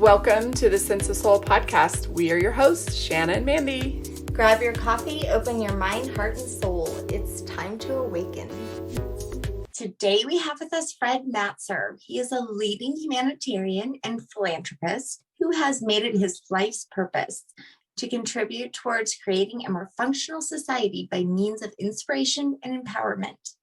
Welcome to the Sense of Soul podcast. We are your hosts, Shanna and Mandy. Grab your coffee, open your mind, heart, and soul. It's time to awaken. Today we have with us Fred Matzer. He is a leading humanitarian and philanthropist who has made it his life's purpose to contribute towards creating a more functional society by means of inspiration and empowerment.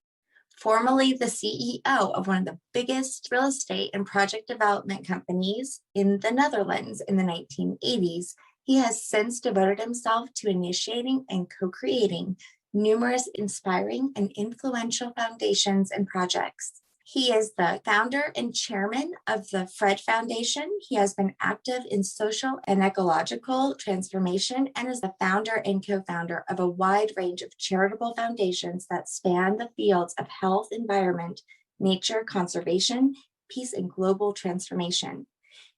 Formerly the CEO of one of the biggest real estate and project development companies in the Netherlands in the 1980s, he has since devoted himself to initiating and co-creating numerous inspiring and influential foundations and projects. He is the founder and chairman of the Fred Foundation. He has been active in social and ecological transformation and is the founder and co-founder of a wide range of charitable foundations that span the fields of health, environment, nature, conservation, peace, and global transformation.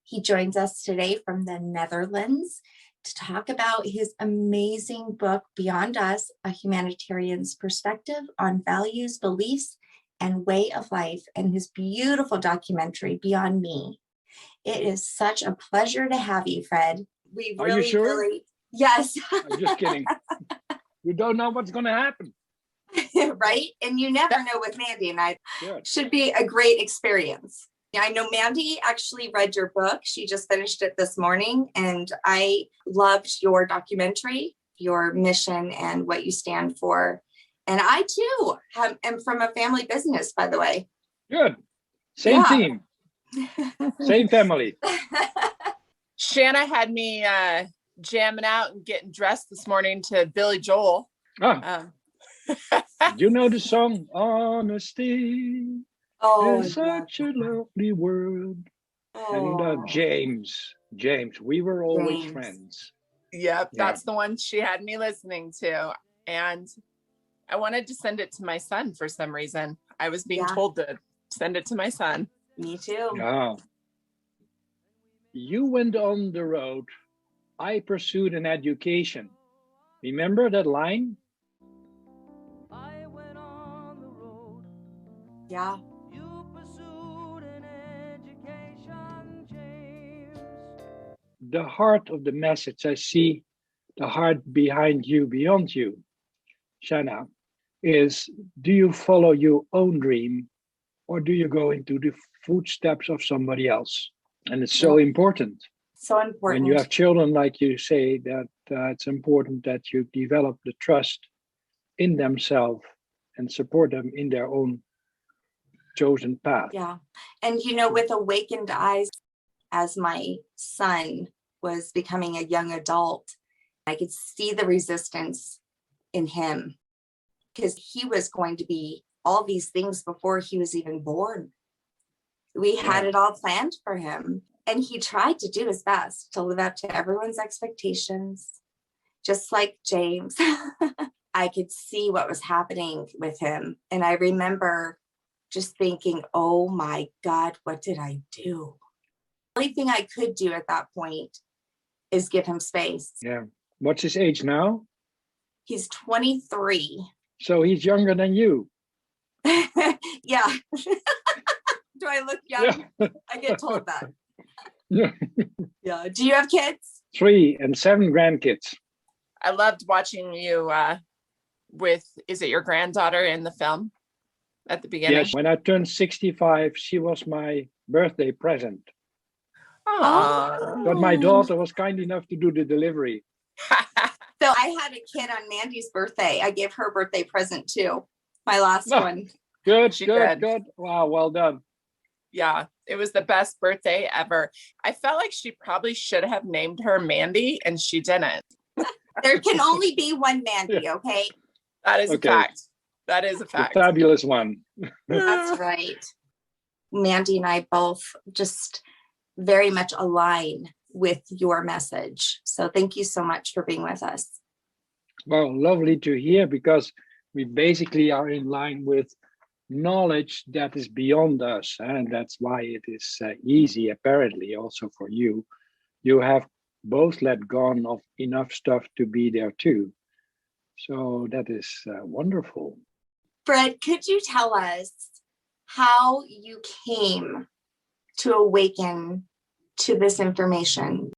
He joins us today from the Netherlands to talk about his amazing book, Beyond Us, A Humanitarian's Perspective on Values, Beliefs, and Way of Life, and his beautiful documentary, Beyond Me. It is such a pleasure to have you, Fred. We Are you sure? Yes. I'm just kidding. You don't know what's going to happen. Right? And you never know with Mandy and I. Good. Should be a great experience. I know Mandy actually read your book. She just finished it this morning, and I loved your documentary, your mission, and what you stand for. And I too am from a family business, by the way. Good. Same team. Same family. Shanna had me jamming out and getting dressed this morning to Billy Joel. You know the song, Honesty is such a lovely world. And James, we were always friends. Yep, that's the one she had me listening to. And I wanted to send it to my son for some reason. I was being told to send it to my son. Me too. Yeah. You went on the road. I pursued an education. Remember that line? I went on the road. Yeah. You pursued an education, James. The heart of the message, I see the heart behind you, beyond you, Shanna, is, do you follow your own dream or do you go into the footsteps of somebody else? And it's so important. So important. When you have children, like you say, that it's important that you develop the trust in themselves and support them in their own chosen path. Yeah. And, with awakened eyes, as my son was becoming a young adult, I could see the resistance in him because he was going to be all these things before he was even born. We had it all planned for him, and he tried to do his best to live up to everyone's expectations, just like James. I could see what was happening with him. And I remember just thinking, oh my God, what did I do? The only thing I could do at that point is give him space. Yeah. What's his age now? He's 23. So he's younger than you. Yeah. Do I look young? Yeah. I get told that. Yeah. Yeah. Do you have kids? 3 and 7 grandkids. I loved watching you is it your granddaughter in the film at the beginning? Yes, when I turned 65, she was my birthday present. Aww. But my daughter was kind enough to do the delivery. So I had a kid on Mandy's birthday. I gave her a birthday present too. My last one. Good. She did. Wow, well done. Yeah, it was the best birthday ever. I felt like she probably should have named her Mandy, and she didn't. There can only be one Mandy, okay? That is a fact. That is a fact. The fabulous one. That's right. Mandy and I both just very much align with your message. So thank you so much for being with us. Well, lovely to hear, because we basically are in line with knowledge that is beyond us. And that's why it is easy, apparently, also for you. You have both let go of enough stuff to be there too. So that is wonderful. Fred, could you tell us how you came to awaken to this information?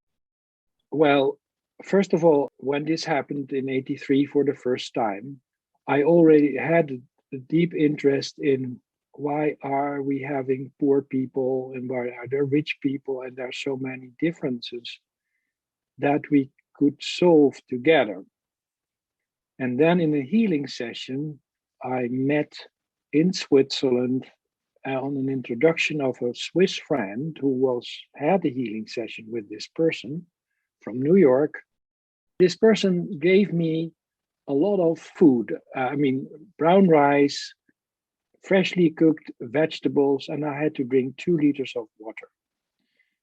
Well, first of all, when this happened in 83 for the first time, I already had a deep interest in why are we having poor people and why are there rich people, and there are so many differences that we could solve together. And then in a healing session, I met in Switzerland on an introduction of a Swiss friend who had a healing session with this person from New York. This person gave me a lot of food. Brown rice, freshly cooked vegetables, and I had to drink 2 liters of water.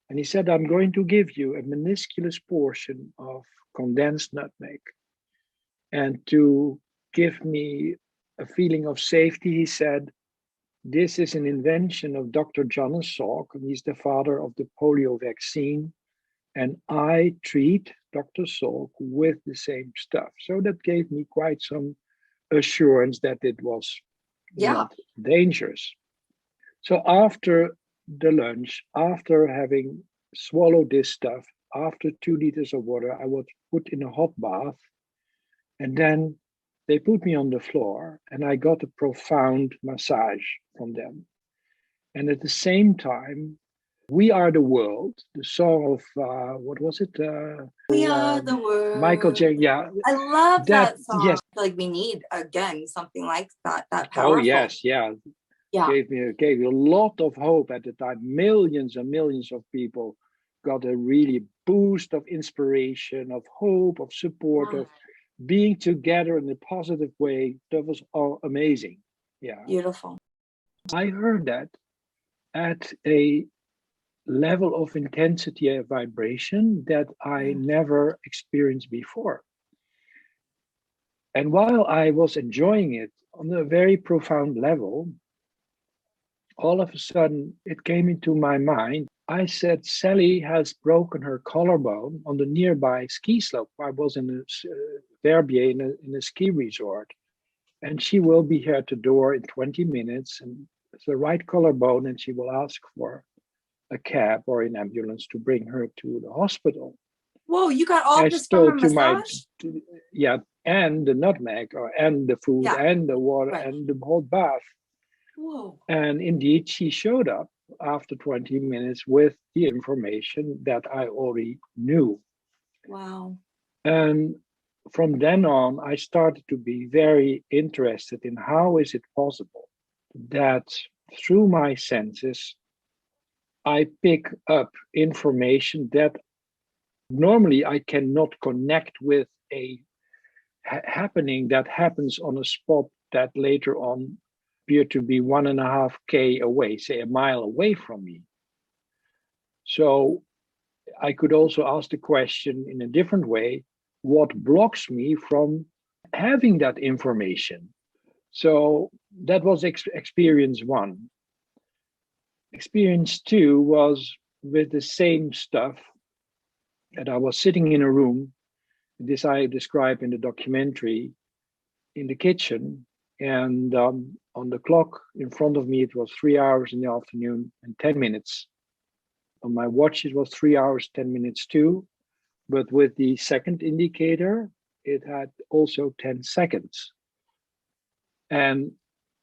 And he said, I'm going to give you a minuscule portion of condensed nutmeg. And to give me a feeling of safety, he said, this is an invention of Dr. Jonas Salk, and he's the father of the polio vaccine. And I treat Dr. Salk with the same stuff. So that gave me quite some assurance that it was not dangerous. So after the lunch, after having swallowed this stuff, after 2 liters of water, I was put in a hot bath. And then they put me on the floor and I got a profound massage from them. And at the same time, We Are the World, the song of, what was it? We Are the World. Michael Jackson, yeah. I love that song. Yes. I feel like we need, again, something like that powerful. Oh, yes, yeah. Gave me a lot of hope at the time. Millions and millions of people got a really boost of inspiration, of hope, of support, of being together in a positive way. That was all amazing. Yeah. Beautiful. I heard that at a level of intensity and vibration that I never experienced before. And while I was enjoying it on a very profound level, all of a sudden it came into my mind. I said, Sally has broken her collarbone on the nearby ski slope. I was in Verbier in a ski resort, and she will be here at the door in 20 minutes. And it's the right collarbone, and she will ask for a cab or an ambulance to bring her to the hospital. Whoa, you got all this from a massage? And the nutmeg, and the food, and the water, and the whole bath. Whoa. And indeed, she showed up after 20 minutes with the information that I already knew. Wow. And from then on, I started to be very interested in how is it possible that through my senses, I pick up information that normally I cannot connect with a happening that happens on a spot that later on appeared to be 1.5 km away, say a mile away from me. So I could also ask the question in a different way, what blocks me from having that information? So that was experience 1. Experience 2 was with the same stuff that I was sitting in a room. This I describe in the documentary, in the kitchen, and on the clock in front of me, it was 3 hours in the afternoon and 10 minutes. On my watch, it was 3 hours, 10 minutes too. But with the second indicator, it had also 10 seconds. And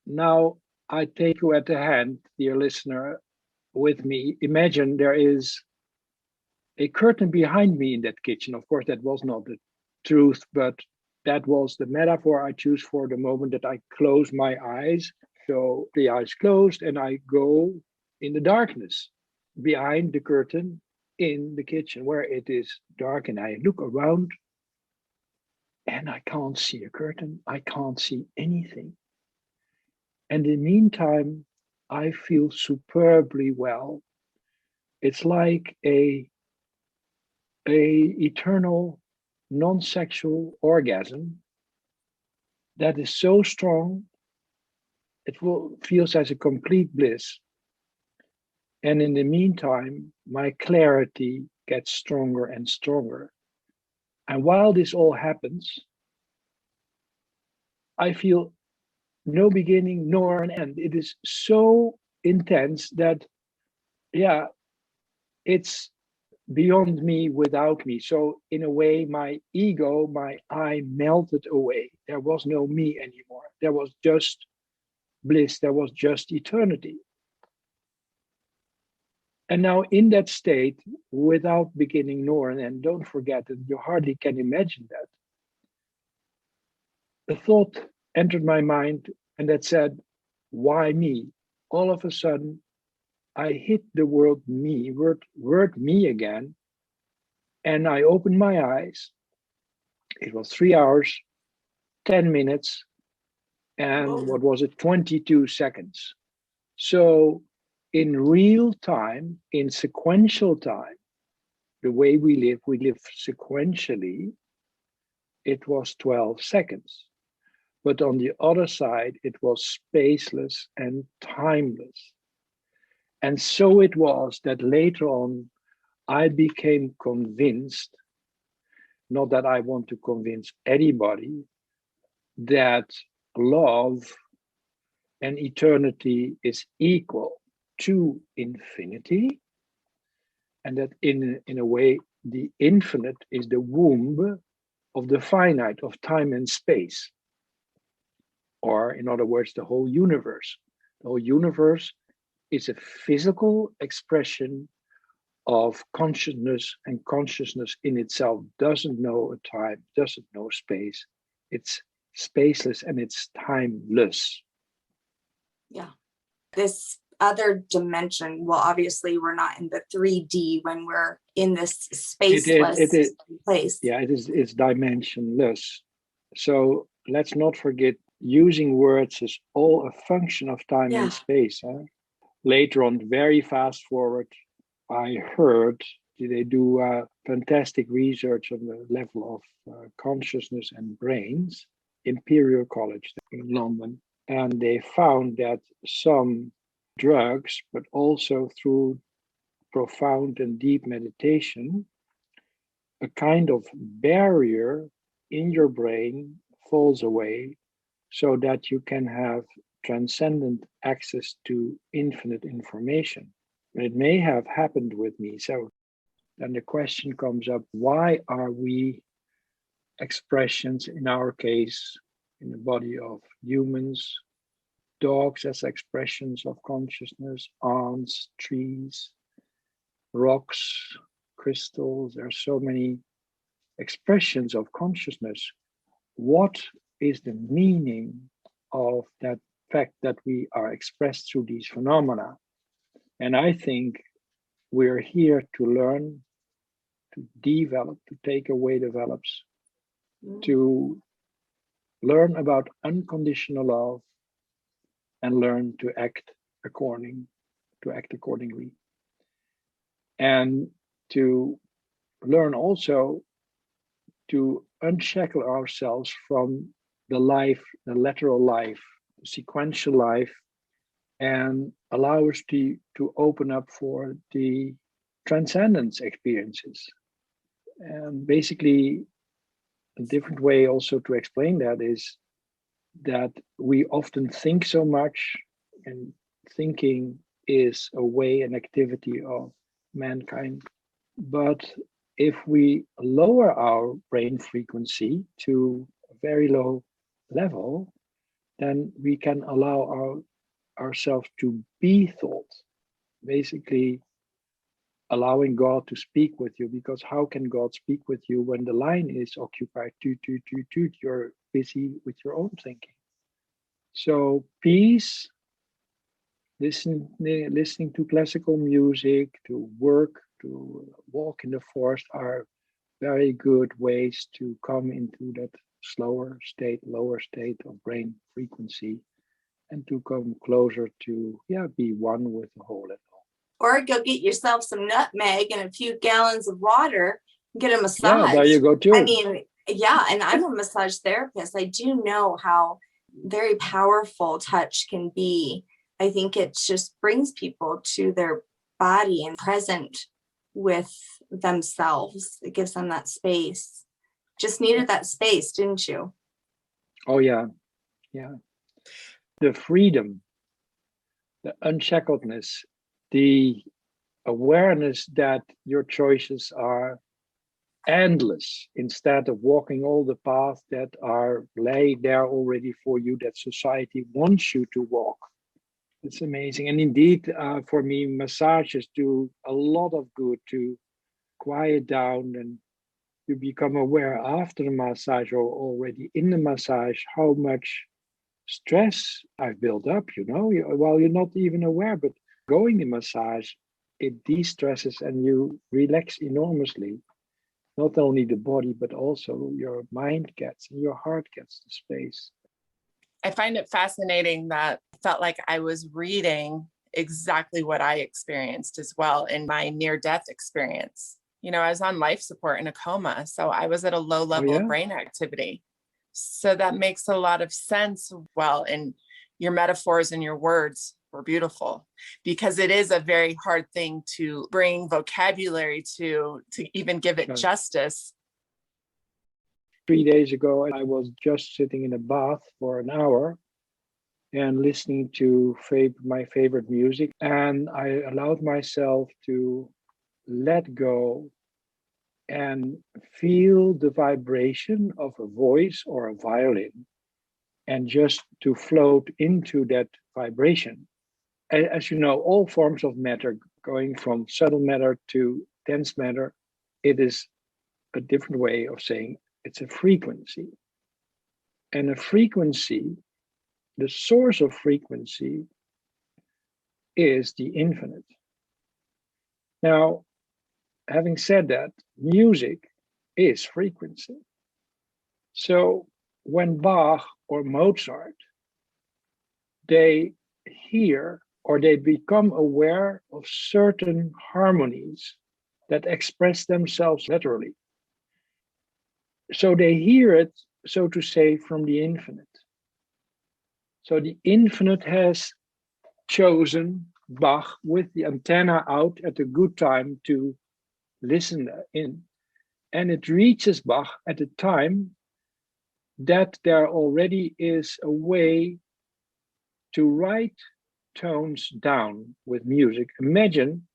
now I take you at the hand, dear listener, with me. Imagine there is a curtain behind me in that kitchen. Of course, that was not the truth, but that was the metaphor I choose for the moment that I close my eyes. So the eyes closed and I go in the darkness behind the curtain in the kitchen where it is dark, and I look around and I can't see a curtain. I can't see anything. And in the meantime, I feel superbly well. It's like a eternal non-sexual orgasm that is so strong, feels as a complete bliss. And in the meantime, my clarity gets stronger and stronger. And while this all happens, I feel no beginning nor an end. It is so intense that, it's beyond me, without me. So in a way, my ego, my I melted away. There was no me anymore. There was just bliss. There was just eternity. And now in that state, without beginning nor an end, don't forget that you hardly can imagine that. A thought entered my mind and that said, why me? All of a sudden, I hit the word me, word me again. And I opened my eyes. It was 3 hours, 10 minutes, and what was it, 22 seconds. So in real time, in sequential time, the way we live sequentially, it was 12 seconds. But on the other side, it was spaceless and timeless. And so it was that later on, I became convinced, not that I want to convince anybody, that love and eternity is equal to infinity, and that in a way, the infinite is the womb of the finite, of time and space. Or in other words, the whole universe. The whole universe is a physical expression of consciousness, and consciousness in itself doesn't know a time, doesn't know space. It's spaceless and it's timeless. Yeah. This other dimension, well, obviously we're not in the 3D when we're in this spaceless place. Yeah, it's dimensionless. So let's not forget, using words is all a function of time and space. Huh? Later on, very fast forward, I heard they do fantastic research on the level of consciousness and brains, Imperial College in London. And they found that some drugs, but also through profound and deep meditation, a kind of barrier in your brain falls away so that you can have transcendent access to infinite information. And it may have happened with me. So then the question comes up, why are we expressions, in our case, in the body of humans, dogs as expressions of consciousness, ants, trees, rocks, crystals, there are so many expressions of consciousness. What is the meaning of that fact that we are expressed through these phenomena? And I think we're here to learn, to develop, to take away develops, to learn about unconditional love and learn to act accordingly, and to learn also to unshackle ourselves from the life, the lateral life, the sequential life, and allow us to open up for the transcendence experiences. And basically, a different way also to explain that is that we often think so much, and thinking is a way, an activity of mankind. But if we lower our brain frequency to a very low level, then we can allow ourselves to be thought, basically allowing God to speak with you, because how can God speak with you when the line is occupied? You're busy with your own thinking. So peace, listening to classical music, to work, to walk in the forest are very good ways to come into that lower state of brain frequency, and to come closer to be one with the whole at all. Or go get yourself some nutmeg and a few gallons of water and get a massage. Yeah, there you go too. I mean, yeah, and I'm a massage therapist. I do know how very powerful touch can be. I think it just brings people to their body and present with themselves. It gives them that space. Just needed that space, didn't you? Oh yeah. The freedom, the unshackledness, the awareness that your choices are endless, instead of walking all the paths that are laid there already for you, that society wants you to walk. It's amazing. And indeed, for me, massages do a lot of good to quiet down, and you become aware after the massage or already in the massage how much stress I've built up, while you're not even aware. But going the massage, it de-stresses and you relax enormously. Not only the body, but also your mind gets and your heart gets the space. I find it fascinating that I felt like I was reading exactly what I experienced as well in my near-death experience. I was on life support in a coma, so I was at a low level of brain activity. So that makes a lot of sense. Well, and your metaphors and your words were beautiful, because it is a very hard thing to bring vocabulary to even give it justice. 3 days ago, I was just sitting in a bath for an hour and listening to my favorite music. And I allowed myself to let go and feel the vibration of a voice or a violin, and just to float into that vibration. As you know, all forms of matter, going from subtle matter to dense matter, it is a different way of saying it's a frequency. And a frequency, the source of frequency, is the infinite. Now, having said that, music is frequency. So when Bach or Mozart, they hear or they become aware of certain harmonies that express themselves literally. So they hear it, so to say, from the infinite. So the infinite has chosen Bach with the antenna out at a good time to listen in. And it reaches Bach at a time that there already is a way to write tones down with music. Imagine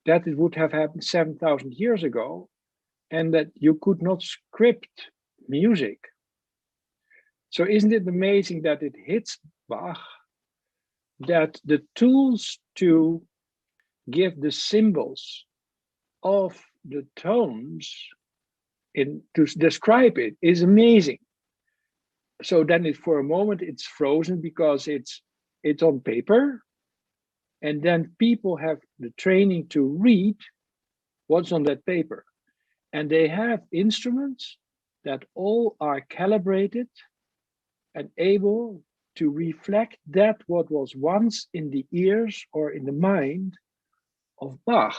that it would have happened 7,000 years ago, and that you could not script music. So isn't it amazing that it hits Bach, that the tools to give the symbols of the tones to describe it is amazing. So then for a moment it's frozen because it's on paper, and then people have the training to read what's on that paper, and they have instruments that all are calibrated and able to reflect that what was once in the ears or in the mind of Bach.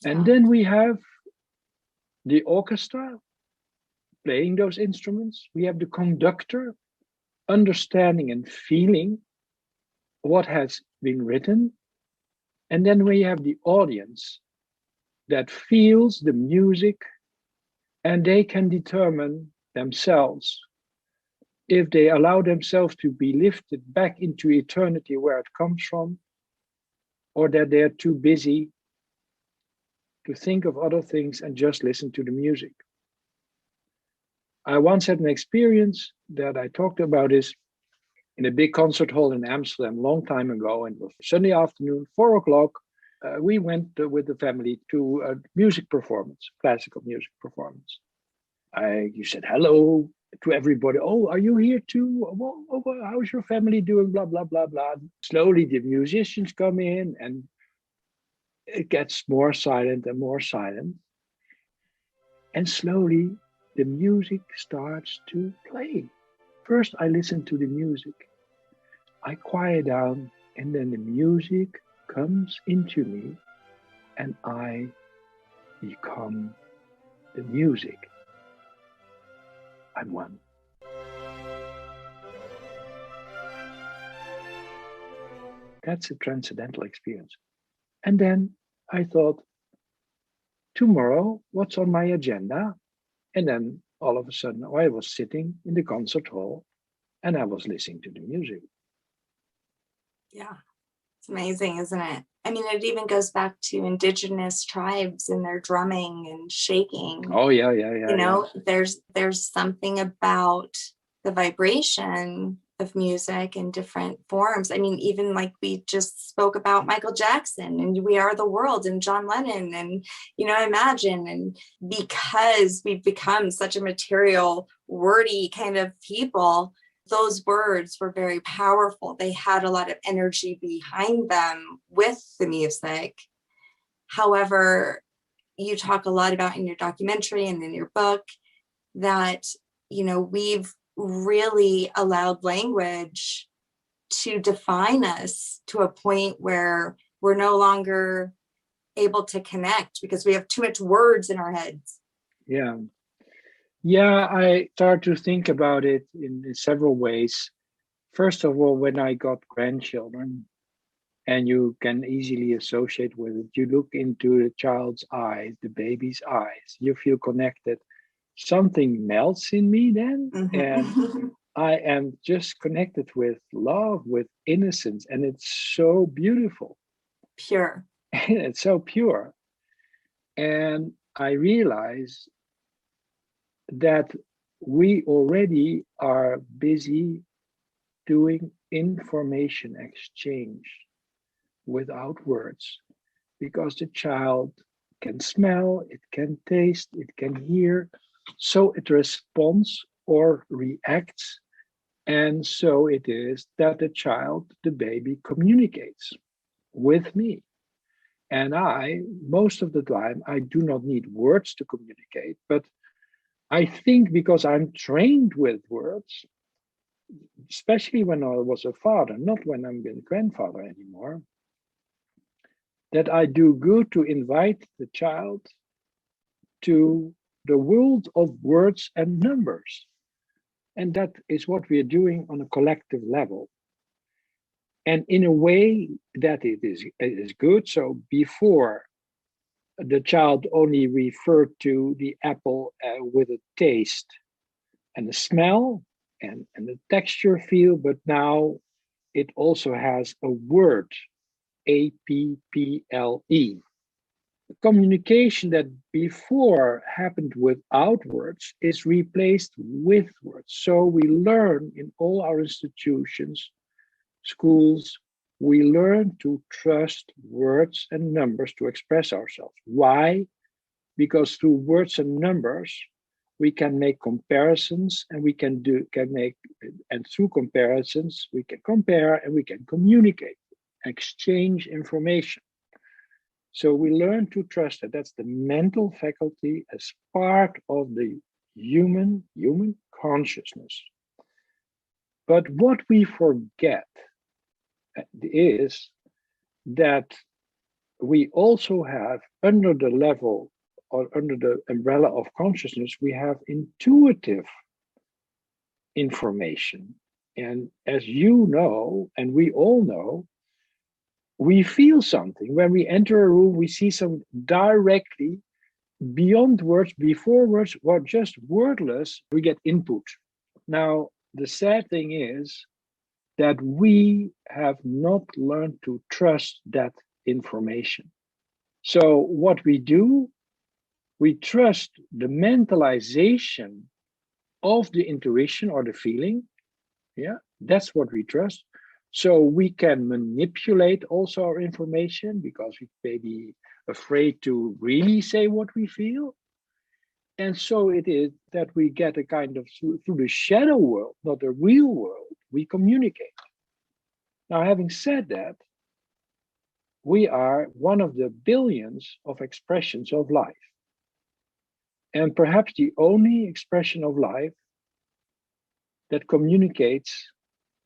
And then we have the orchestra playing those instruments. We have the conductor understanding and feeling what has been written. And then we have the audience that feels the music, and they can determine themselves if they allow themselves to be lifted back into eternity where it comes from, or that they're too busy to think of other things and just listen to the music. I once had an experience that I talked about this in a big concert hall in Amsterdam a long time ago, and it was Sunday afternoon, 4 o'clock. We went with the family to a music performance, classical music performance. You said hello to everybody. Oh, are you here too? How's your family doing? Blah, blah, blah, blah. Slowly the musicians come in and it gets more silent and more silent. And slowly the music starts to play. First, I listen to the music. I quiet down, and then the music comes into me and I become the music. I'm one. That's a transcendental experience. And then I thought, tomorrow, what's on my agenda? And then all of a sudden, I was sitting in the concert hall and I was listening to the music. Yeah. It's amazing, isn't it? I mean, it even goes back to indigenous tribes and their drumming and shaking. Oh yeah, There's something about the vibration of music in different forms. I mean, even like we just spoke about Michael Jackson and We Are the World and John Lennon and, Imagine. And because we've become such a material, wordy kind of people, those words were very powerful. They had a lot of energy behind them with the music. However, you talk a lot about in your documentary and in your book that, we've really allowed language to define us to a point where we're no longer able to connect because we have too much words in our heads. Yeah. Yeah, I start to think about it in several ways. First of all, when I got grandchildren, and you can easily associate with it, you look into the child's eyes, the baby's eyes, you feel connected. Something melts in me then, and I am just connected with love, with innocence, and it's so beautiful. Pure. It's so pure. And I realize that we already are busy doing information exchange without words, because the child can smell, it can taste, it can hear, so it responds or reacts. And so it is that the child, the baby, communicates with me. And most of the time, I do not need words to communicate, but I think because I'm trained with words, especially when I was a father, not when I'm a grandfather anymore, that I do good to invite the child to the world of words and numbers. And that is what we are doing on a collective level. And in a way that it is good. So before, the child only referred to the apple with a taste and a smell and a texture feel, but now it also has a word, APPLE. The communication that before happened without words is replaced with words. So we learn in all our institutions, schools, we learn to trust words and numbers to express ourselves. Why? Because through words and numbers, we can make comparisons, and and through comparisons, we can compare and we can communicate, exchange information. So we learn to trust that that's the mental faculty as part of the human consciousness. But what we forget is that we also have, under the level or under the umbrella of consciousness, we have intuitive information. And as you know, and we all know, we feel something. When we enter a room, we see something directly beyond words, before words, or just wordless, we get input. Now, the sad thing is that we have not learned to trust that information. So what we do, we trust the mentalization of the intuition or the feeling. Yeah, that's what we trust. So we can manipulate also our information because we may be afraid to really say what we feel. And so it is that we get a kind of, through the shadow world, not the real world, we communicate. Now, having said that, we are one of the billions of expressions of life. And perhaps the only expression of life that communicates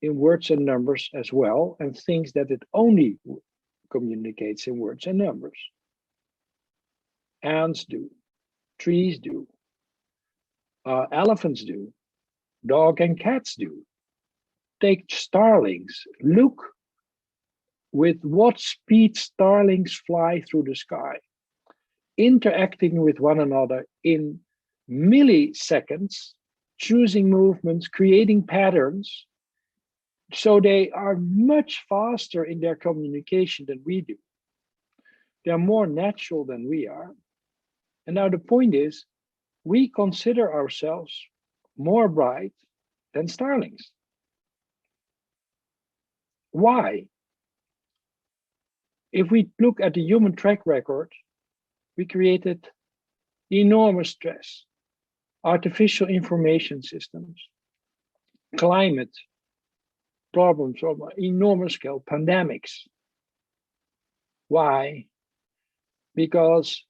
in words and numbers as well, and thinks that it only communicates in words and numbers. Ants do, trees do, elephants do, dogs and cats do. Take starlings, look with what speed starlings fly through the sky, interacting with one another in milliseconds, choosing movements, creating patterns. So they are much faster in their communication than we do. They're more natural than we are. And now the point is, we consider ourselves more bright than starlings. Why? If we look at the human track record, we created enormous stress, artificial information systems, climate problems on an enormous scale, pandemics. Why? Because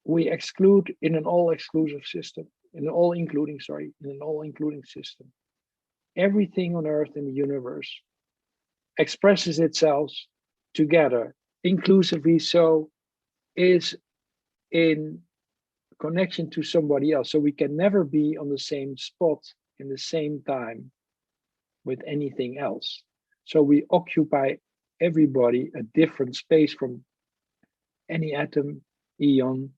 we exclude in an all-exclusive system, in an all-including system. Everything on Earth in the universe expresses itself together, inclusively so, is in connection to somebody else. So we can never be on the same spot in the same time with anything else. So we occupy everybody a different space from any atom, eon,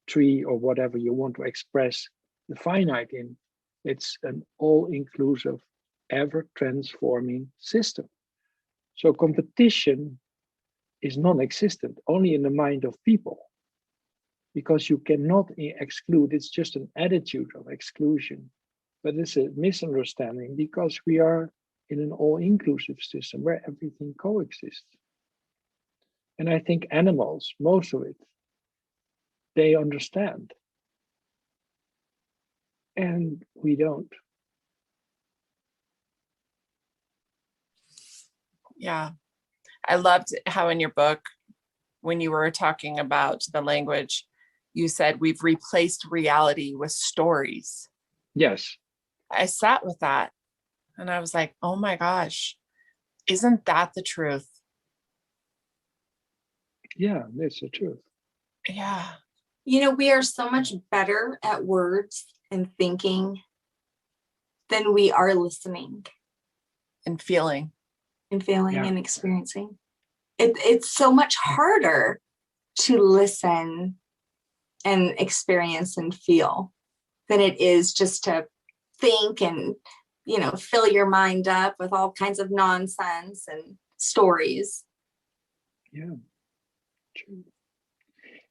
tree, or whatever you want to express the finite in. It's an all-inclusive, ever-transforming system. So competition is non-existent, only in the mind of people, because you cannot exclude. It's just an attitude of exclusion, but it's a misunderstanding because we are in an all-inclusive system where everything coexists. And I think animals, most of it, they understand. And we don't. Yeah. I loved how in your book, when you were talking about the language, you said we've replaced reality with stories. Yes. I sat with that and I was like, oh my gosh, isn't that the truth? Yeah, that's the truth. Yeah. You know, we are so much better at words and thinking than we are listening And feeling. and feeling Yeah. and experiencing. It's so much harder to listen and experience and feel than it is just to think and, you know, fill your mind up with all kinds of nonsense and stories. Yeah, true.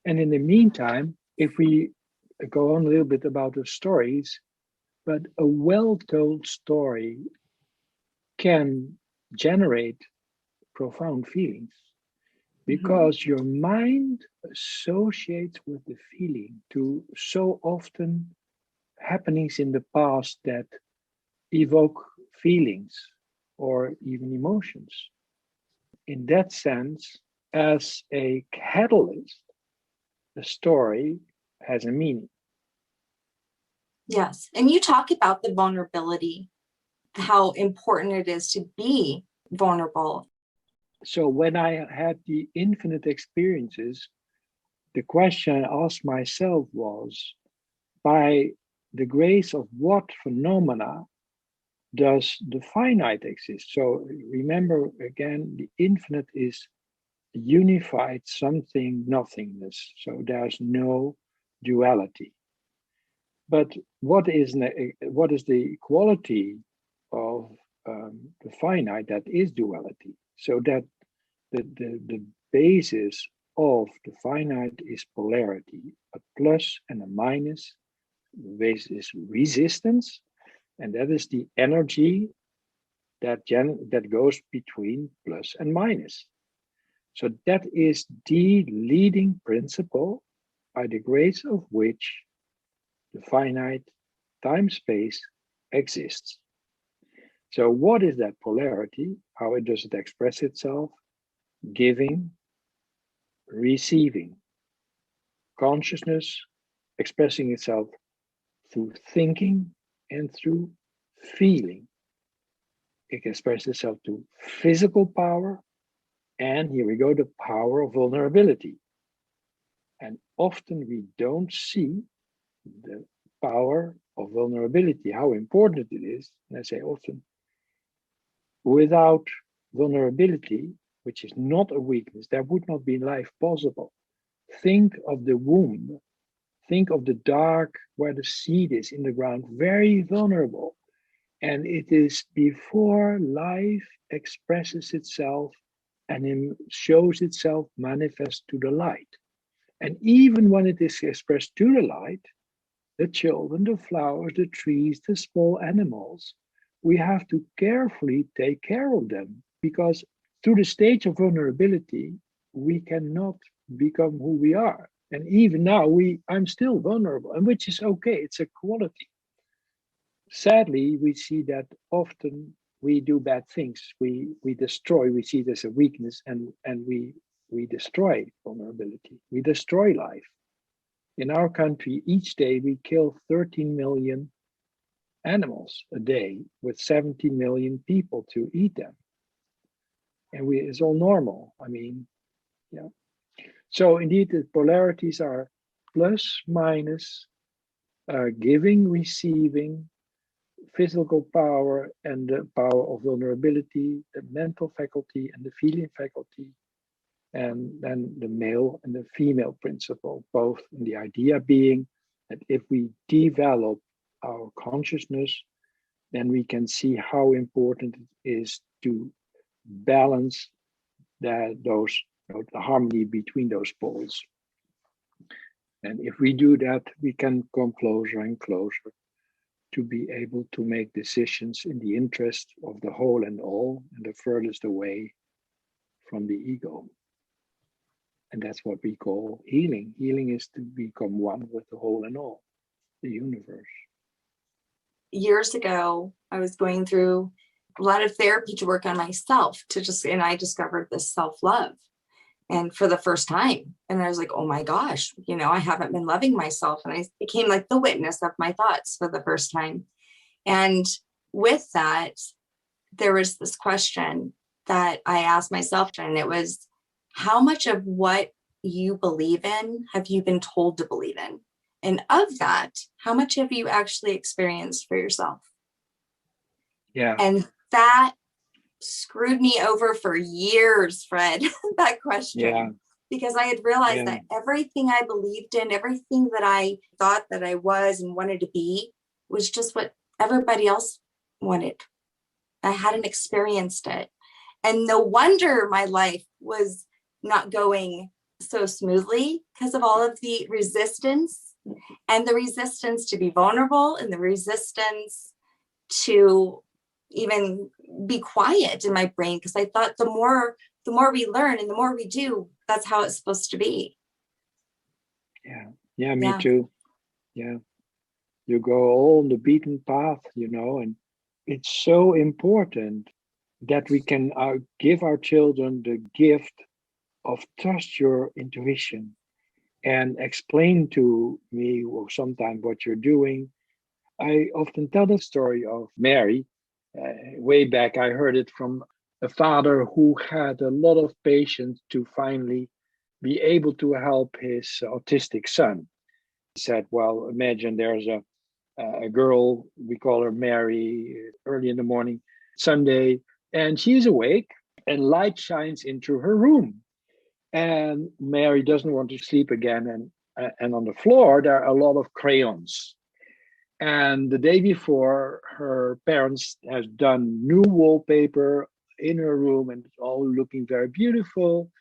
And in the meantime, if we go on a little bit about the stories, but a well-told story can generate profound feelings because your mind associates with the feeling to so often happenings in the past that evoke feelings or even emotions. In that sense, as a catalyst, the story has a meaning. Yes. And you talk about the vulnerability, how important it is to be vulnerable. So when I had the infinite experiences, the question I asked myself was, by the grace of what phenomena does the finite exist? So remember again, the infinite is unified something nothingness. So there's no duality. But what is the quality of the finite? That is duality. So that the basis of the finite is polarity, a plus and a minus. The base is resistance, and that is the energy that goes between plus and minus. So that is the leading principle by the grace of which the finite time-space exists. So what is that polarity? How does it express itself? Giving, receiving. Consciousness expressing itself through thinking and through feeling. It expresses itself through physical power, and here we go, the power of vulnerability. And often we don't see the power of vulnerability, how important it is. And I say often, without vulnerability, which is not a weakness, there would not be life possible. Think of the womb. Think of the dark where the seed is in the ground, very vulnerable. And it is before life expresses itself and shows itself manifest to the light. And even when it is expressed to the light, the children, the flowers, the trees, the small animals, we have to carefully take care of them, because through the stage of vulnerability, we cannot become who we are. And even now, I'm still vulnerable, and which is okay, it's a quality. Sadly, we see that often we do bad things. We destroy, we see it as a weakness, and we destroy vulnerability. We destroy life. In our country, each day we kill 13 million animals a day with 70 million people to eat them. And it's all normal. I mean, yeah. So indeed, the polarities are plus, minus, giving, receiving, physical power and the power of vulnerability, the mental faculty and the feeling faculty, and then the male and the female principle, both in the idea being that if we develop our consciousness, then we can see how important it is to balance the harmony between those poles. And if we do that, we can come closer and closer to be able to make decisions in the interest of the whole and all, and the furthest away from the ego. And that's what we call healing. Healing is to become one with the whole and all, the universe. Years ago, I was going through a lot of therapy to work on myself, and I discovered this self-love. And for the first time, and I was like, oh my gosh, I haven't been loving myself. And I became like the witness of my thoughts for the first time. And with that, there was this question that I asked myself, and it was, how much of what you believe in have you been told to believe in? And of that, how much have you actually experienced for yourself? Yeah. And that screwed me over for years, Fred, that question. Yeah. Because I had realized that everything I believed in, everything that I thought that I was and wanted to be, was just what everybody else wanted. I hadn't experienced it. And no wonder my life was not going so smoothly, because of all of the resistance, and the resistance to be vulnerable, and the resistance to even be quiet in my brain, because I thought the more we learn and the more we do, that's how it's supposed to be. Yeah, me too. Yeah, you go all on the beaten path, and it's so important that we can give our children the gift of trust your intuition and explain to me sometimes what you're doing. I often tell the story of Mary. Way back, I heard it from a father who had a lot of patience to finally be able to help his autistic son. He said, well, imagine there's a girl, we call her Mary, early in the morning, Sunday, and she's awake and light shines into her room. And Mary doesn't want to sleep again. And on the floor, there are a lot of crayons. And the day before, her parents has done new wallpaper in her room, and it's all looking very beautiful.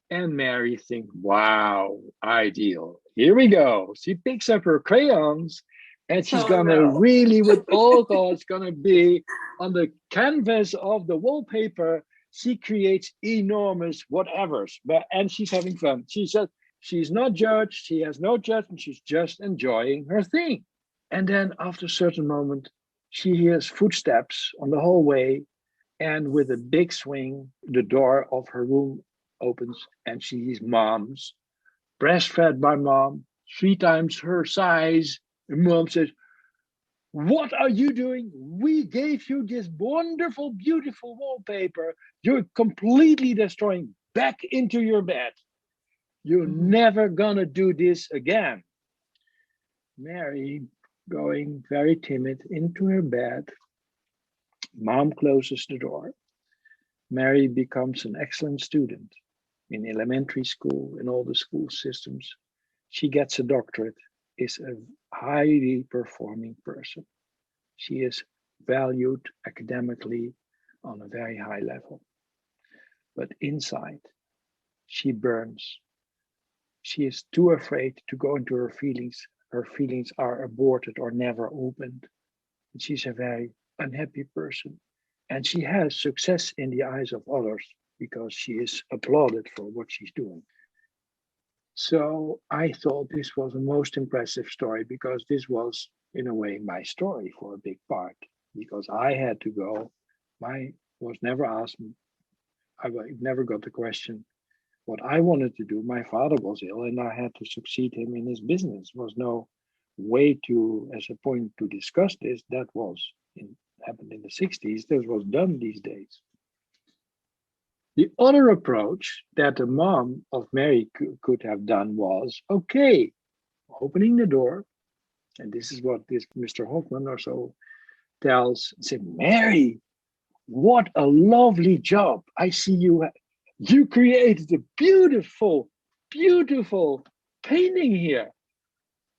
And Mary thinks, wow, ideal. Here we go. She picks up her crayons, and she's really, with all thoughts, gonna be on the canvas of the wallpaper. She creates enormous whatevers, and she's having fun. She said she's not judged. She has no judgment. She's just enjoying her thing. And then after a certain moment, she hears footsteps on the hallway, and with a big swing, the door of her room opens, and she sees mom's, breastfed by mom, 3 times her size. And mom says, what are you doing? We gave you this wonderful, beautiful wallpaper. You're completely destroying. Back into your bed. You're never gonna do this again. Mary, going very timid into her bed. Mom closes the door. Mary becomes an excellent student in elementary school, in all the school systems. She gets a doctorate, is a highly performing person. She is valued academically on a very high level. But inside, she burns. She is too afraid to go into her feelings. Her feelings are aborted or never opened. And she's a very unhappy person. And she has success in the eyes of others because she is applauded for what she's doing. So I thought this was the most impressive story because this was, in a way, my story for a big part. Because I had to go, I was never asked, I never got the question what I wanted to do. My father was ill and I had to succeed him in his business. There was no way to, as a point to discuss this, that happened in the 60s, this was done these days. The other approach that the mom of Mary could have done was, okay, opening the door, and this is what this Mr. Hoffman or so tells, say, Mary, what a lovely job. I see you created a beautiful, beautiful painting here.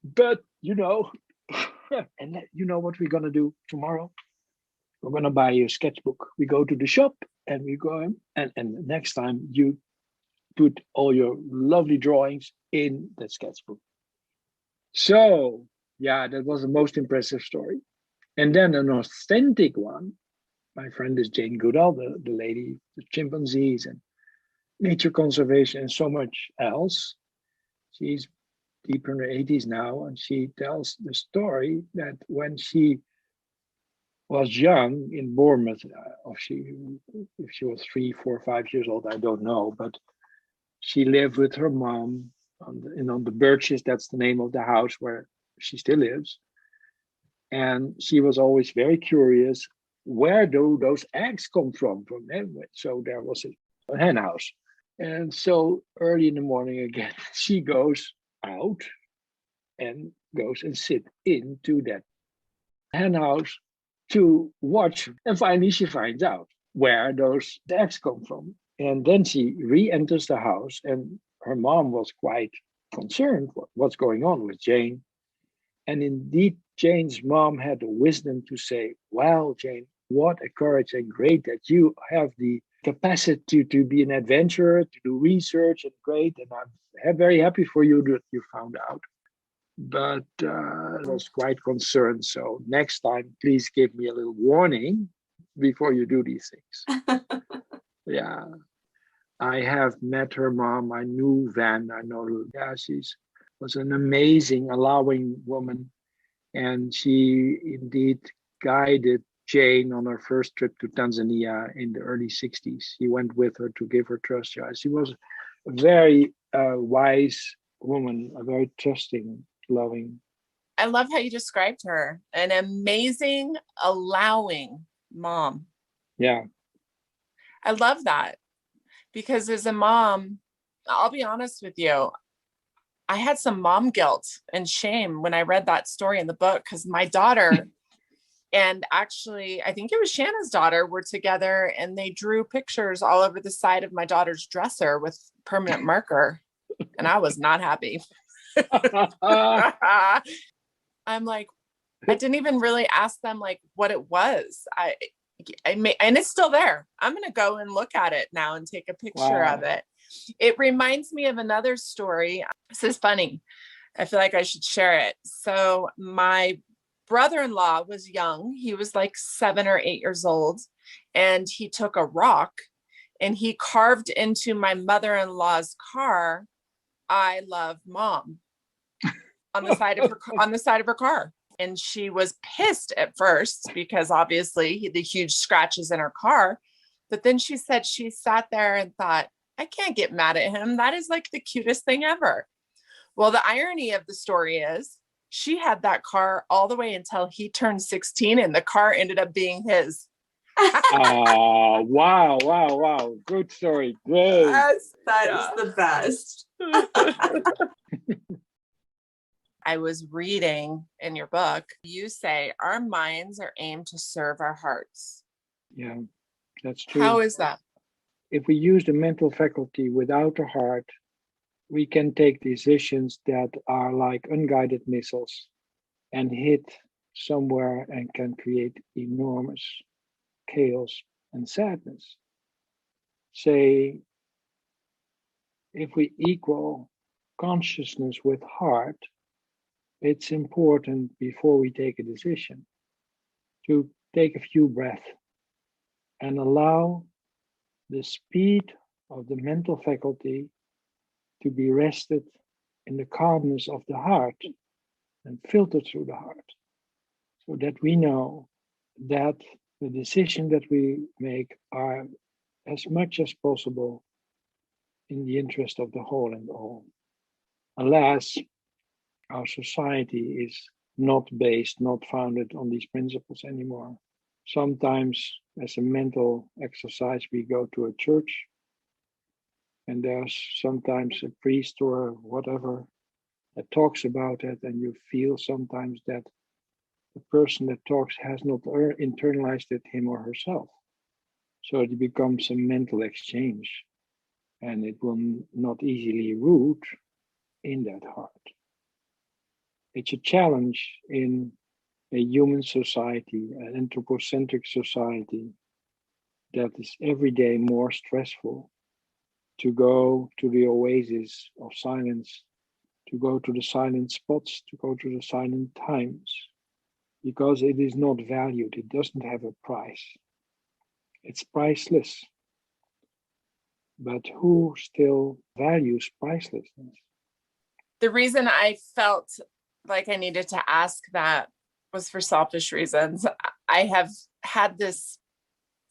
But, and you know what we're going to do tomorrow? We're going to buy you a sketchbook. We go to the shop and we go in, and next time you put all your lovely drawings in that sketchbook. So, yeah, that was the most impressive story. And then an authentic one. My friend is Jane Goodall, the lady, the chimpanzees and nature conservation and so much else. She's deep in her 80s now, and she tells the story that when she was young in Bournemouth, if she was 3, 4, 5 years old, I don't know, but she lived with her mom on the Birches. That's the name of the house where she still lives. And she was always very curious, where do those eggs come from? So there was a hen house. And so early in the morning again, she goes out and goes and sit into that hen house to watch. And finally she finds out where those eggs come from. And then she re-enters the house, and her mom was quite concerned what's going on with Jane. And indeed, Jane's mom had the wisdom to say, well, Jane, what a courage and great that you have the capacity to be an adventurer, to do research, and great. And I'm very happy for you that you found out. But I was quite concerned. So next time, please give me a little warning before you do these things. Yeah. I have met her mom. I knew Van. I know her. Yeah, she was an amazing, allowing woman. And she indeed guided Jane on her first trip to Tanzania in the early 60s. He went with her to give her trust. She was a very wise woman, a very trusting, loving. I love how you described her. An amazing, allowing mom. Yeah. I love that. Because as a mom, I'll be honest with you, I had some mom guilt and shame when I read that story in the book, because my daughter and actually, I think it was Shanna's daughter were together, and they drew pictures all over the side of my daughter's dresser with permanent marker. And I was not happy. I'm like, I didn't even really ask them like what it was. And it's still there. I'm going to go and look at it now and take a picture of it. It reminds me of another story. This is funny. I feel like I should share it. So my brother-in-law was young. He was like 7 or 8 years old. And he took a rock and he carved into my mother-in-law's car, "I love mom," on the side of her car. And she was pissed at first because obviously the huge scratches in her car. But then she said she sat there and thought, I can't get mad at him. That is like the cutest thing ever. Well, the irony of the story is she had that car all the way until he turned 16 and the car ended up being his. Oh, wow. Good story. Great. Yes, that is the best. I was reading in your book, you say our minds are aimed to serve our hearts. Yeah, that's true. How is that? If we use the mental faculty without the heart, we can take decisions that are like unguided missiles and hit somewhere and can create enormous chaos and sadness. Say, if we equal consciousness with heart, it's important before we take a decision to take a few breaths and allow the speed of the mental faculty to be rested in the calmness of the heart and filtered through the heart, so that we know that the decisions that we make are as much as possible in the interest of the whole and all. Alas, our society is not based, not founded on these principles anymore. Sometimes, as a mental exercise, we go to a church, and there's sometimes a priest or whatever that talks about it, and you feel sometimes that the person that talks has not internalized it, him or herself. So it becomes a mental exchange, and it will not easily root in that heart. It's a challenge in a human society, an anthropocentric society that is every day more stressful, to go to the oasis of silence, to go to the silent spots, to go to the silent times, because it is not valued. It doesn't have a price. It's priceless. But who still values pricelessness? The reason I felt like I needed to ask that was for selfish reasons. I have had this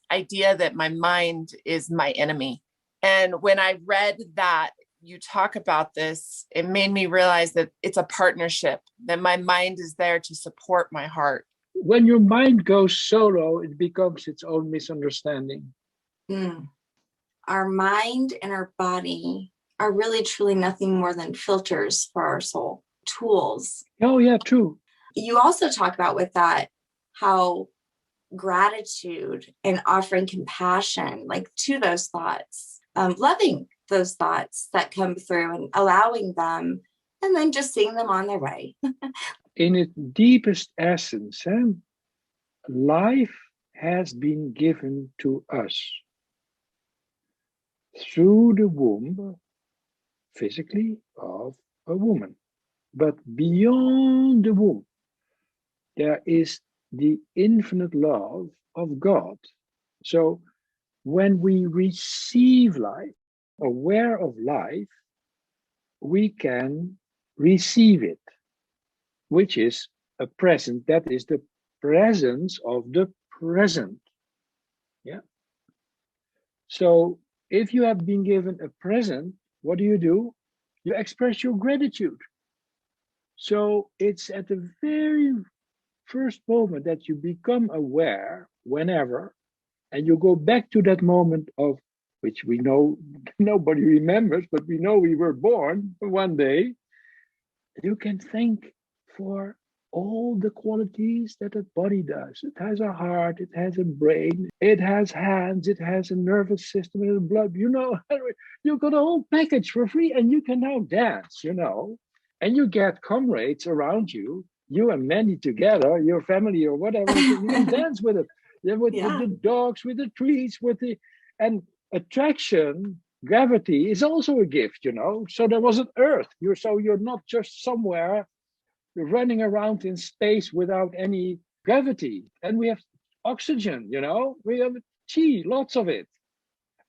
idea that my mind is my enemy. And when I read that you talk about this, it made me realize that it's a partnership, that my mind is there to support my heart. When your mind goes solo, it becomes its own misunderstanding. Our mind and our body are really truly nothing more than filters for our soul, tools. Oh, yeah, true. You also talk about with that how gratitude and offering compassion, like to those thoughts, loving those thoughts that come through and allowing them, and then just seeing them on their way. In its deepest essence, life has been given to us through the womb, physically, of a woman. But beyond the womb, there is the infinite love of God. So when we receive life, aware of life, we can receive it, which is a present. That is the presence of the present. Yeah. So if you have been given a present, what do? You express your gratitude. So it's at the very first moment that you become aware, whenever, and you go back to that moment of which we know nobody remembers, but we know we were born one day. You can thank for all the qualities that a body does. It has a heart, it has a brain, it has hands, it has a nervous system, and blood. You got a whole package for free, and you can now dance, and you get comrades around you, you and many together, your family or whatever, you can dance with it. With the dogs, with the trees, and attraction, gravity is also a gift, So there was an earth. You're not just somewhere running around in space without any gravity. And we have oxygen, we have chi, lots of it.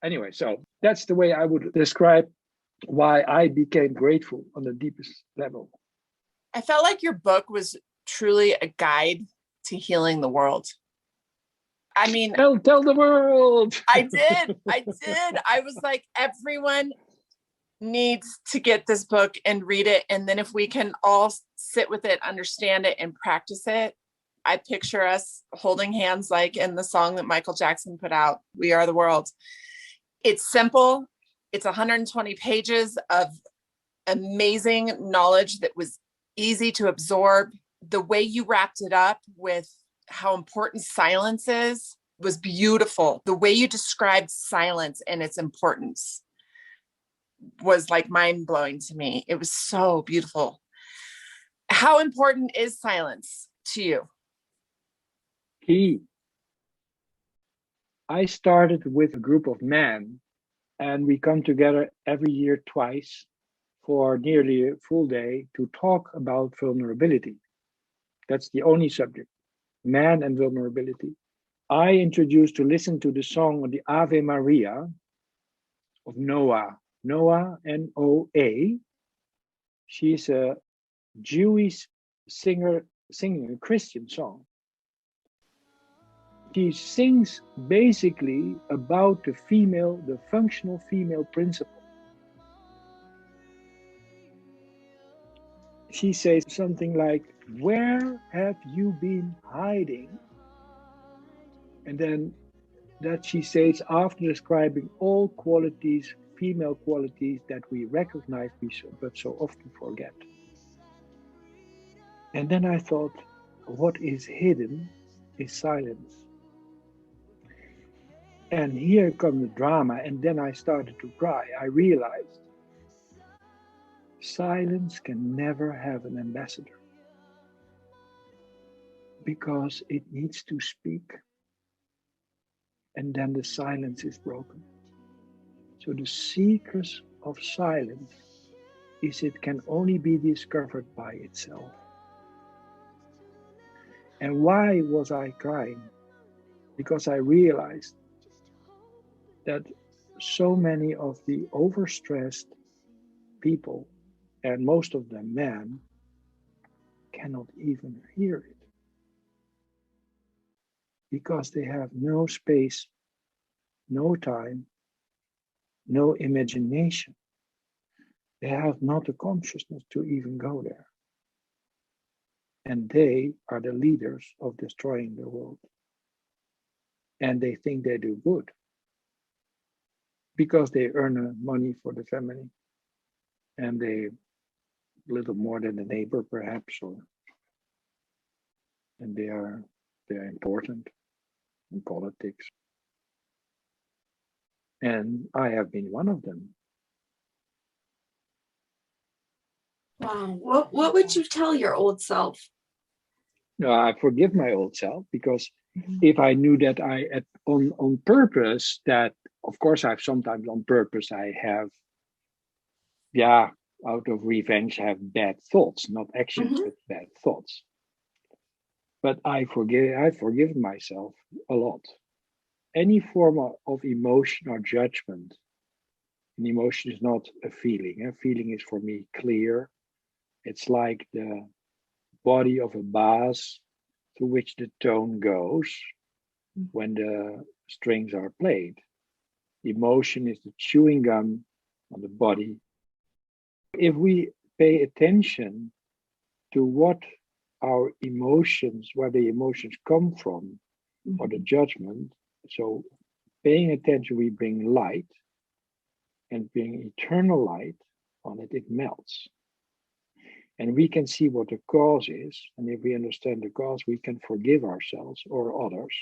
Anyway, so that's the way I would describe why I became grateful on the deepest level. I felt like your book was truly a guide to healing the world. I mean, tell the world. I did. I was like, everyone needs to get this book and read it. And then if we can all sit with it, understand it, and practice it, I picture us holding hands like in the song that Michael Jackson put out, We Are the World. It's simple. It's 120 pages of amazing knowledge that was easy to absorb. The way you wrapped it up with how important silence is was beautiful. The way you described silence and its importance was like mind-blowing to me. It was so beautiful. How important is silence to you? key. I started with a group of men, and we come together every year twice for nearly a full day to talk about vulnerability. That's the only subject, man and vulnerability. I introduced to listen to the song of the Ave Maria of Noah, Noah. She's a Jewish singer singing a Christian song. She sings basically about the functional female principle. She says something like, "Where have you been hiding?" And then that she says after describing all qualities, female qualities that we recognize but so often forget. And then I thought, what is hidden is silence. And here comes the drama, and then I started to cry. I realized silence can never have an ambassador because it needs to speak, and then the silence is broken. So the secret of silence is it can only be discovered by itself. And why was I crying? Because I realized that so many of the overstressed people, and most of them men, cannot even hear it because they have no space, no time, no imagination. They have not the consciousness to even go there. And they are the leaders of destroying the world. And they think they do good because they earn money for the family. And they a little more than the neighbor, perhaps, and they're important in politics. And I have been one of them. Wow. What would you tell your old self? No, I forgive my old self because if I knew that on purpose, that of course I've sometimes on purpose, I have, out of revenge, I have bad thoughts, not actions, but bad thoughts. But I've forgiven myself a lot. Any form of emotion or judgment, an emotion is not a feeling. A feeling is for me clear. It's like the body of a bass to which the tone goes when the strings are played. Emotion is the chewing gum on the body. If we pay attention to what our emotions, where the emotions come from, or the judgment, so paying attention, we bring light, and bring eternal light on it, it melts. And we can see what the cause is. And if we understand the cause, we can forgive ourselves or others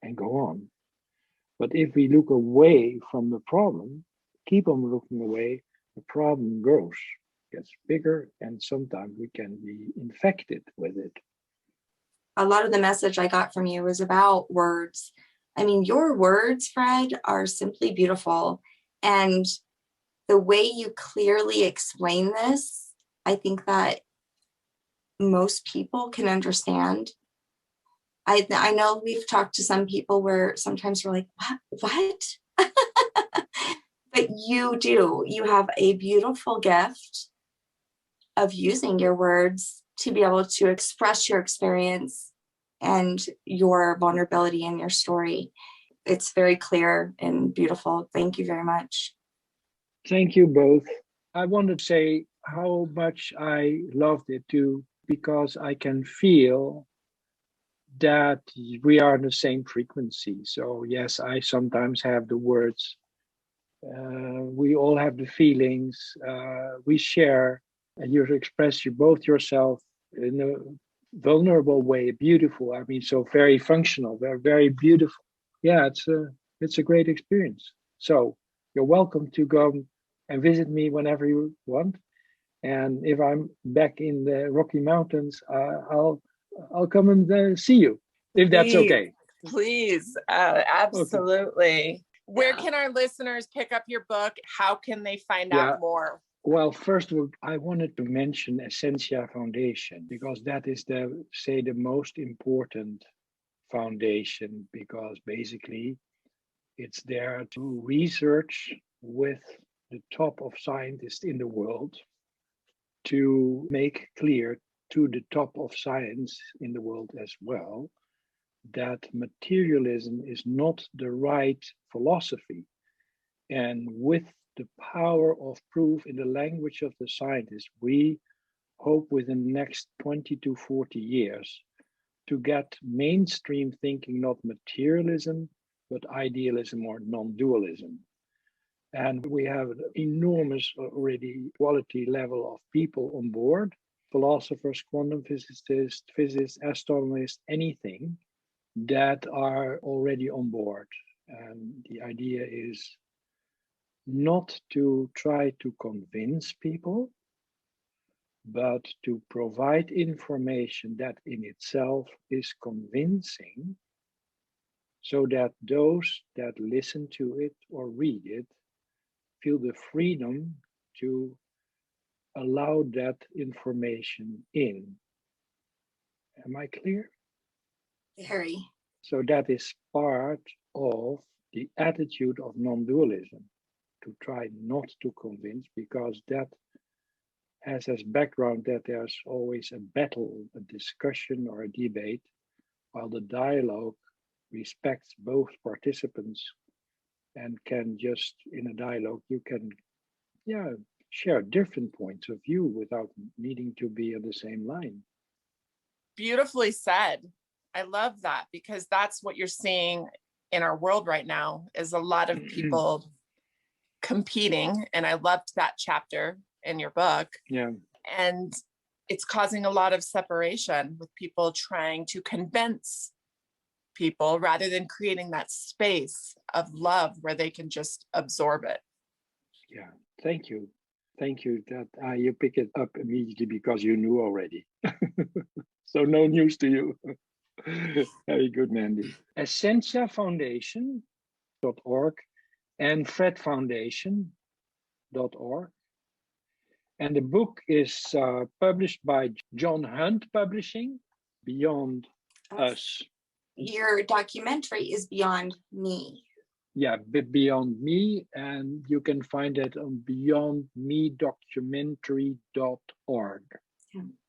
and go on. But if we look away from the problem, keep on looking away, the problem grows, gets bigger, and sometimes we can be infected with it. A lot of the message I got from you was about words. I mean, your words, Fred, are simply beautiful. And the way you clearly explain this, I think that most people can understand. I know we've talked to some people where sometimes we're like, what? But you do. You have a beautiful gift of using your words to be able to express your experience and your vulnerability in your story. It's very clear and beautiful. Thank you very much. Thank you both. I want to say how much I loved it too, because I can feel that we are in the same frequency. So yes, I sometimes have the words. We all have the feelings. We share, and you express both yourself in a vulnerable way, beautiful. I mean, so very functional, very beautiful. Yeah, it's a great experience. So you're welcome to go and visit me whenever you want. And if I'm back in the Rocky Mountains, I'll come and see you. if that's okay. Please, absolutely. Where can our listeners pick up your book? How can they find out more? Well, first of all, I wanted to mention Essentia Foundation, because that is the most important foundation, because basically it's there to research with the top of scientists in the world to make clear to the top of science in the world as well that materialism is not the right philosophy. And with the power of proof in the language of the scientists, we hope within the next 20 to 40 years to get mainstream thinking, not materialism, but idealism or non-dualism. And we have an enormous already quality level of people on board, philosophers, quantum physicists, astronomers, anything that are already on board. And the idea is not to try to convince people, but to provide information that in itself is convincing, so that those that listen to it or read it feel the freedom to allow that information in. Am I clear? Very. So that is part of the attitude of non-dualism, to try not to convince, because that has as background that there's always a battle, a discussion or a debate, while the dialogue respects both participants and can just, in a dialogue, you can share different points of view without needing to be on the same line. Beautifully said. I love that, because that's what you're seeing in our world right now, is a lot of people competing. And I loved that chapter in your book. Yeah. And it's causing a lot of separation, with people trying to convince people rather than creating that space of love where they can just absorb it. Yeah. Thank you. Thank you that you pick it up immediately, because you knew already. So no news to you. Very good, Mandy. EssentiaFoundation.org and FredFoundation.org. And the book is published by John Hunt Publishing, Beyond Us. Your documentary is Beyond Me. Yeah, Beyond Me, and you can find it on beyondmedocumentary.org.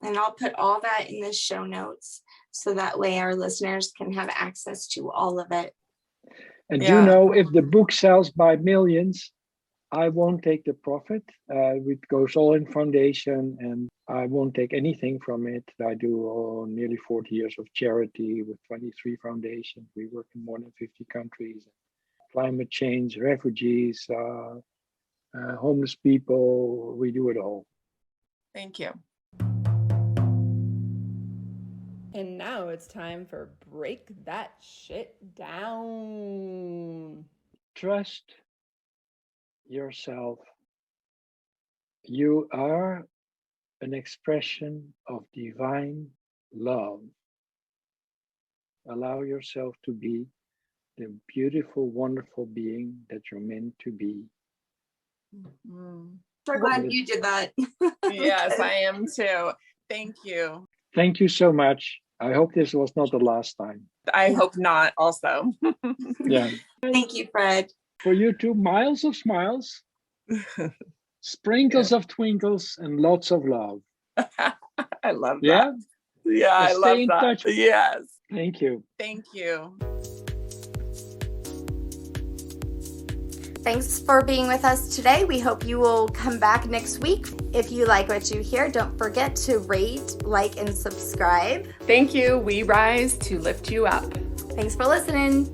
And I'll put all that in the show notes, so that way our listeners can have access to all of it. And you know, if the book sells by millions, I won't take the profit. It goes all in foundation, and I won't take anything from it. I do nearly 40 years of charity with 23 foundations. We work in more than 50 countries. Climate change, refugees, homeless people, we do it all. Thank you. And now it's time for Break That Shit Down. Trust yourself. You are an expression of divine love. Allow yourself to be the beautiful, wonderful being that you're meant to be. So glad you did that. Yes, I am too. Thank you. Thank you so much. I hope this was not the last time. I hope not also. Yeah. Thank you, Fred. For you too, miles of smiles, sprinkles of twinkles, and lots of love. I love Yeah? that. Yeah, I Stay love in that. touch. Yes. Thank you. Thank you. Thanks for being with us today. We hope you will come back next week. If you like what you hear, don't forget to rate, like, and subscribe. Thank you. We rise to lift you up. Thanks for listening.